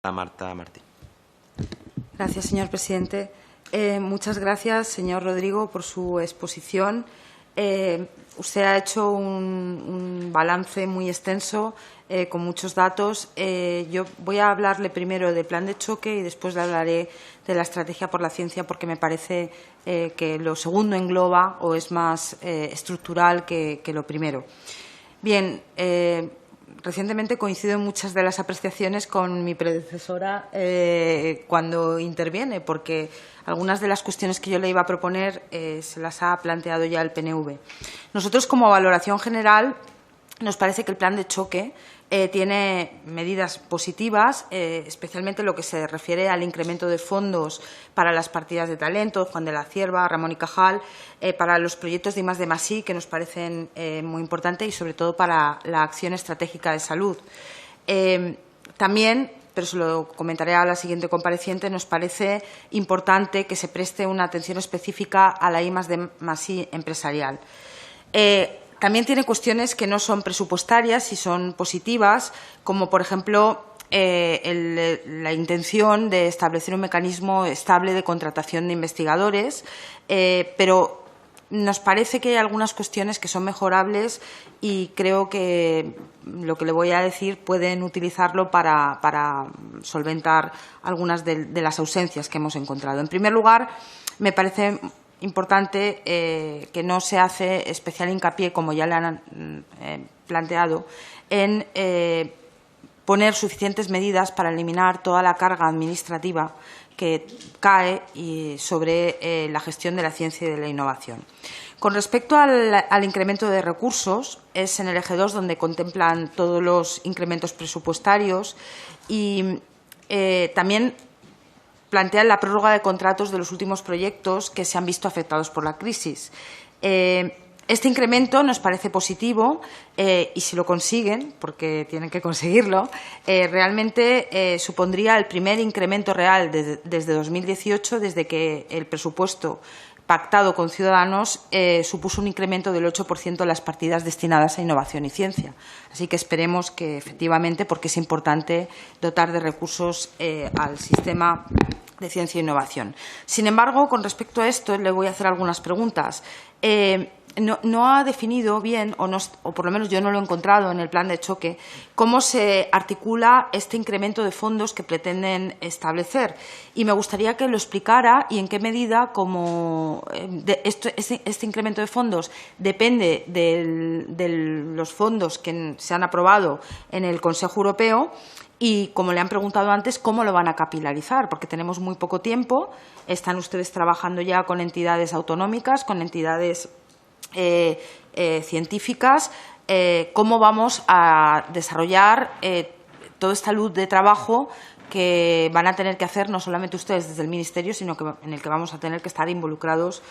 Marta Martín. Gracias, señor presidente. Muchas gracias, señor Rodrigo, por su exposición. Usted ha hecho un balance muy extenso, con muchos datos. Yo voy a hablarle primero del plan de choque y después le hablaré de la estrategia por la ciencia, porque me parece que lo segundo engloba o es más estructural que lo primero. Bien, recientemente coincido en muchas de las apreciaciones con mi predecesora cuando interviene, porque algunas de las cuestiones que yo le iba a proponer se las ha planteado ya el PNV. Nosotros, como valoración general, nos parece que el plan de choque tiene medidas positivas, especialmente lo que se refiere al incremento de fondos para las partidas de talento, Juan de la Cierva, Ramón y Cajal, para los proyectos de I+D+I, que nos parecen muy importantes, y sobre todo para la acción estratégica de salud. También, pero se lo comentaré a la siguiente compareciente, nos parece importante que se preste una atención específica a la I+D+I empresarial. También tiene cuestiones que no son presupuestarias y son positivas, como, por ejemplo, la intención de establecer un mecanismo estable de contratación de investigadores, pero nos parece que hay algunas cuestiones que son mejorables y creo que lo que le voy a decir pueden utilizarlo para solventar algunas de las ausencias que hemos encontrado. En primer lugar, me parece importante que no se hace especial hincapié, como ya le han planteado, en poner suficientes medidas para eliminar toda la carga administrativa que cae sobre la gestión de la ciencia y de la innovación. Con respecto al incremento de recursos, es en el eje 2 donde contemplan todos los incrementos presupuestarios y también plantean la prórroga de contratos de los últimos proyectos que se han visto afectados por la crisis. Este incremento nos parece positivo y, si lo consiguen, porque tienen que conseguirlo, realmente supondría el primer incremento real desde 2018, desde que el presupuesto pactado con Ciudadanos supuso un incremento del 8% en las partidas destinadas a innovación y ciencia. Así que esperemos que, efectivamente, porque es importante dotar de recursos al sistema de ciencia e innovación. Sin embargo, con respecto a esto, le voy a hacer algunas preguntas. No ha definido bien, o por lo menos yo no lo he encontrado en el plan de choque, cómo se articula este incremento de fondos que pretenden establecer. Y me gustaría que lo explicara y en qué medida este incremento de fondos depende de los fondos que se han aprobado en el Consejo Europeo y, como le han preguntado antes, cómo lo van a capilarizar, porque tenemos muy poco tiempo. Están ustedes trabajando ya con entidades autonómicas, con entidades científicas. ¿Cómo vamos a desarrollar toda esta luz de trabajo que van a tener que hacer no solamente ustedes desde el Ministerio, sino que en el que vamos a tener que estar involucrados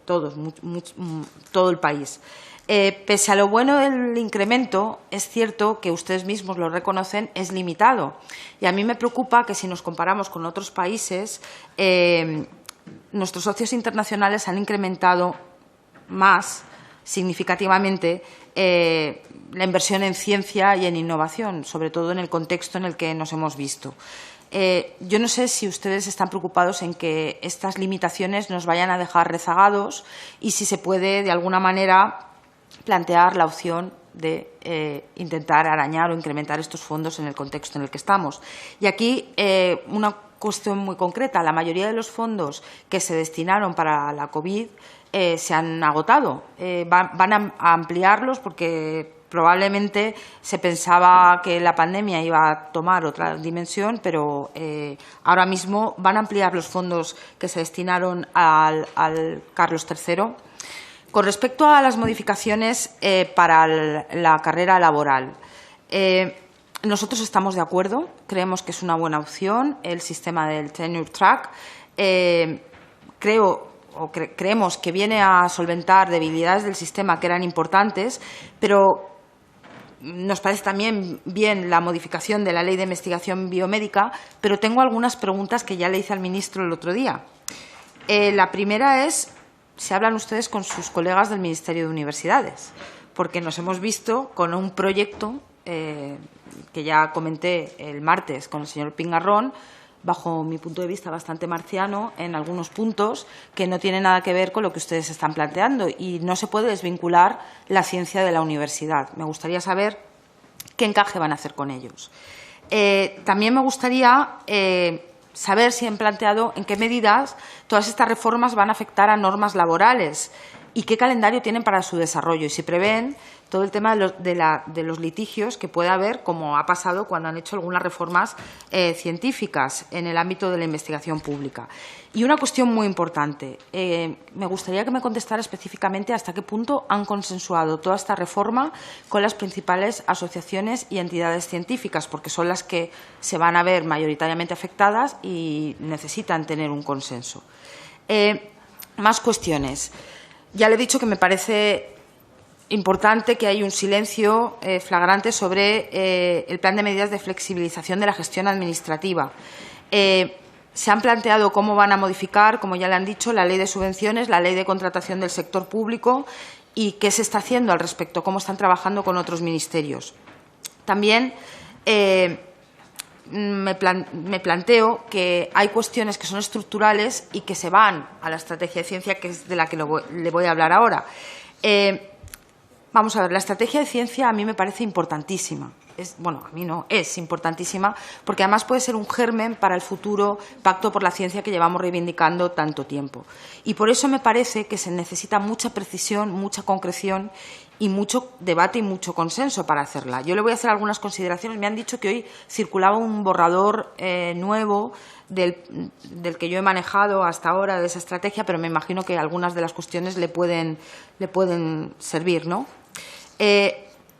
todos, todo el país? Pese a lo bueno del incremento, es cierto que ustedes mismos lo reconocen, es limitado. Y a mí me preocupa que, si nos comparamos con otros países, nuestros socios internacionales han incrementado más significativamente la inversión en ciencia y en innovación, sobre todo en el contexto en el que nos hemos visto. Yo no sé si ustedes están preocupados en que estas limitaciones nos vayan a dejar rezagados y si se puede, de alguna manera, plantear la opción de intentar arañar o incrementar estos fondos en el contexto en el que estamos. Y aquí una cuestión muy concreta. La mayoría de los fondos que se destinaron para la COVID se han agotado. Van a ampliarlos porque probablemente se pensaba que la pandemia iba a tomar otra dimensión, pero ahora mismo van a ampliar los fondos que se destinaron al Carlos III. Con respecto a las modificaciones para la carrera laboral, nosotros estamos de acuerdo, creemos que es una buena opción el sistema del tenure track. Creemos que viene a solventar debilidades del sistema que eran importantes, pero nos parece también bien la modificación de la Ley de Investigación Biomédica, pero tengo algunas preguntas que ya le hice al ministro el otro día. La primera es si hablan ustedes con sus colegas del Ministerio de Universidades, porque nos hemos visto con un proyecto que ya comenté el martes con el señor Pingarrón, bajo mi punto de vista bastante marciano en algunos puntos que no tienen nada que ver con lo que ustedes están planteando, y no se puede desvincular la ciencia de la universidad. Me gustaría saber qué encaje van a hacer con ellos. También me gustaría saber si han planteado en qué medidas todas estas reformas van a afectar a normas laborales y qué calendario tienen para su desarrollo, y si prevén todo el tema de los litigios que puede haber, como ha pasado cuando han hecho algunas reformas científicas en el ámbito de la investigación pública. Y una cuestión muy importante, me gustaría que me contestara específicamente hasta qué punto han consensuado toda esta reforma con las principales asociaciones y entidades científicas, porque son las que se van a ver mayoritariamente afectadas y necesitan tener un consenso. Más cuestiones. Ya le he dicho que me parece importante que hay un silencio flagrante sobre el plan de medidas de flexibilización de la gestión administrativa. Se han planteado cómo van a modificar, como ya le han dicho, la ley de subvenciones, la ley de contratación del sector público y qué se está haciendo al respecto, cómo están trabajando con otros ministerios. También me planteo que hay cuestiones que son estructurales y que se van a la estrategia de ciencia, que es de la que le voy a hablar ahora. Vamos a ver, la estrategia de ciencia a mí me parece importantísima. A mí no, es importantísima, porque además puede ser un germen para el futuro pacto por la ciencia que llevamos reivindicando tanto tiempo. Y por eso me parece que se necesita mucha precisión, mucha concreción y mucho debate y mucho consenso para hacerla. Yo le voy a hacer algunas consideraciones. Me han dicho que hoy circulaba un borrador nuevo del que yo he manejado hasta ahora de esa estrategia, pero me imagino que algunas de las cuestiones le pueden servir, ¿no?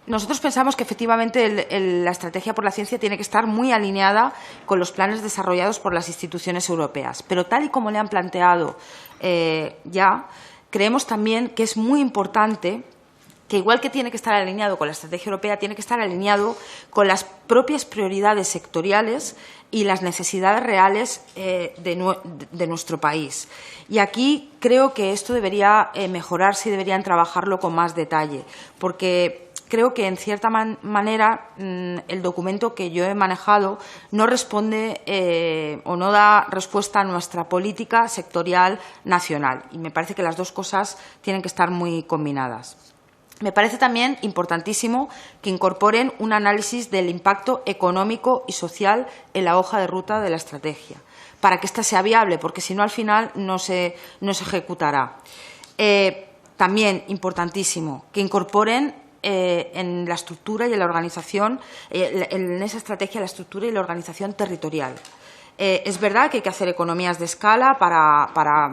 Nosotros pensamos que efectivamente la estrategia por la ciencia tiene que estar muy alineada con los planes desarrollados por las instituciones europeas, pero tal y como le han planteado creemos también que es muy importante que, igual que tiene que estar alineado con la estrategia europea, tiene que estar alineado con las propias prioridades sectoriales y las necesidades reales de nuestro país. Y aquí creo que esto debería mejorarse y deberían trabajarlo con más detalle, porque creo que, en cierta manera, el documento que yo he manejado no responde o no da respuesta a nuestra política sectorial nacional. Y me parece que las dos cosas tienen que estar muy combinadas. Me parece también importantísimo que incorporen un análisis del impacto económico y social en la hoja de ruta de la estrategia, para que ésta sea viable, porque si no, al final no se ejecutará. También importantísimo que incorporen en la estructura y en la organización, en esa estrategia, la estructura y la organización territorial. Es verdad que hay que hacer economías de escala para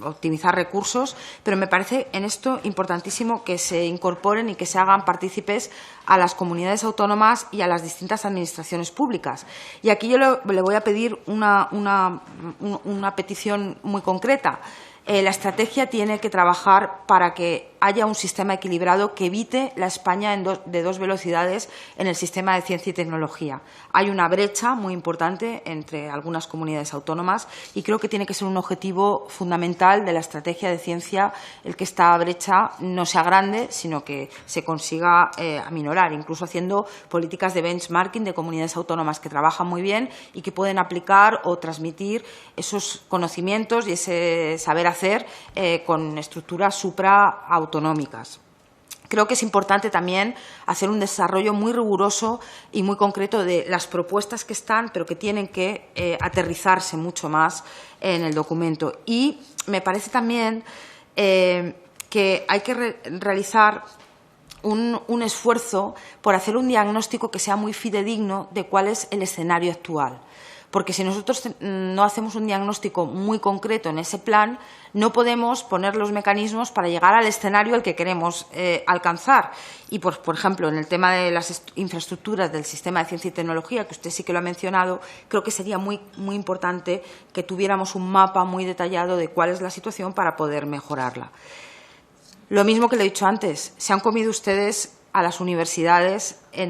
optimizar recursos, pero me parece en esto importantísimo que se incorporen y que se hagan partícipes a las comunidades autónomas y a las distintas administraciones públicas. Y aquí yo le voy a pedir una petición muy concreta. La estrategia tiene que trabajar para que haya un sistema equilibrado que evite la España de dos velocidades en el sistema de ciencia y tecnología. Hay una brecha muy importante entre algunas comunidades autónomas y creo que tiene que ser un objetivo fundamental de la estrategia de ciencia el que esta brecha no sea grande, sino que se consiga aminorar, incluso haciendo políticas de benchmarking de comunidades autónomas que trabajan muy bien y que pueden aplicar o transmitir esos conocimientos y ese saber hacer con estructuras supraautonómicas. Creo que es importante también hacer un desarrollo muy riguroso y muy concreto de las propuestas que están, pero que tienen que aterrizarse mucho más en el documento. Y me parece también que hay que realizar un esfuerzo por hacer un diagnóstico que sea muy fidedigno de cuál es el escenario actual. Porque si nosotros no hacemos un diagnóstico muy concreto en ese plan, no podemos poner los mecanismos para llegar al escenario al que queremos alcanzar. Y, por ejemplo, en el tema de las infraestructuras del sistema de ciencia y tecnología, que usted sí que lo ha mencionado, creo que sería muy importante que tuviéramos un mapa muy detallado de cuál es la situación para poder mejorarla. Lo mismo que le he dicho antes, se han comido ustedes a las universidades en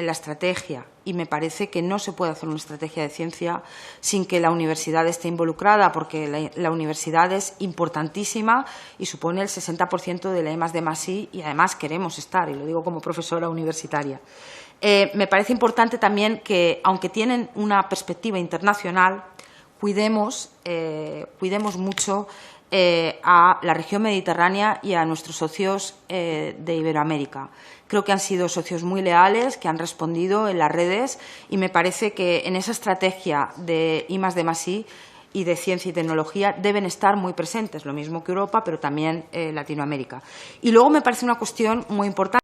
la estrategia, y me parece que no se puede hacer una estrategia de ciencia sin que la universidad esté involucrada, porque la universidad es importantísima y supone el 60% de la I+D+I, y además queremos estar, y lo digo como profesora universitaria. Me parece importante también que, aunque tienen una perspectiva internacional, cuidemos mucho a la región mediterránea y a nuestros socios de Iberoamérica. Creo que han sido socios muy leales, que han respondido en las redes, y me parece que en esa estrategia de I+D+I y de ciencia y tecnología deben estar muy presentes, lo mismo que Europa, pero también Latinoamérica. Y luego me parece una cuestión muy importante.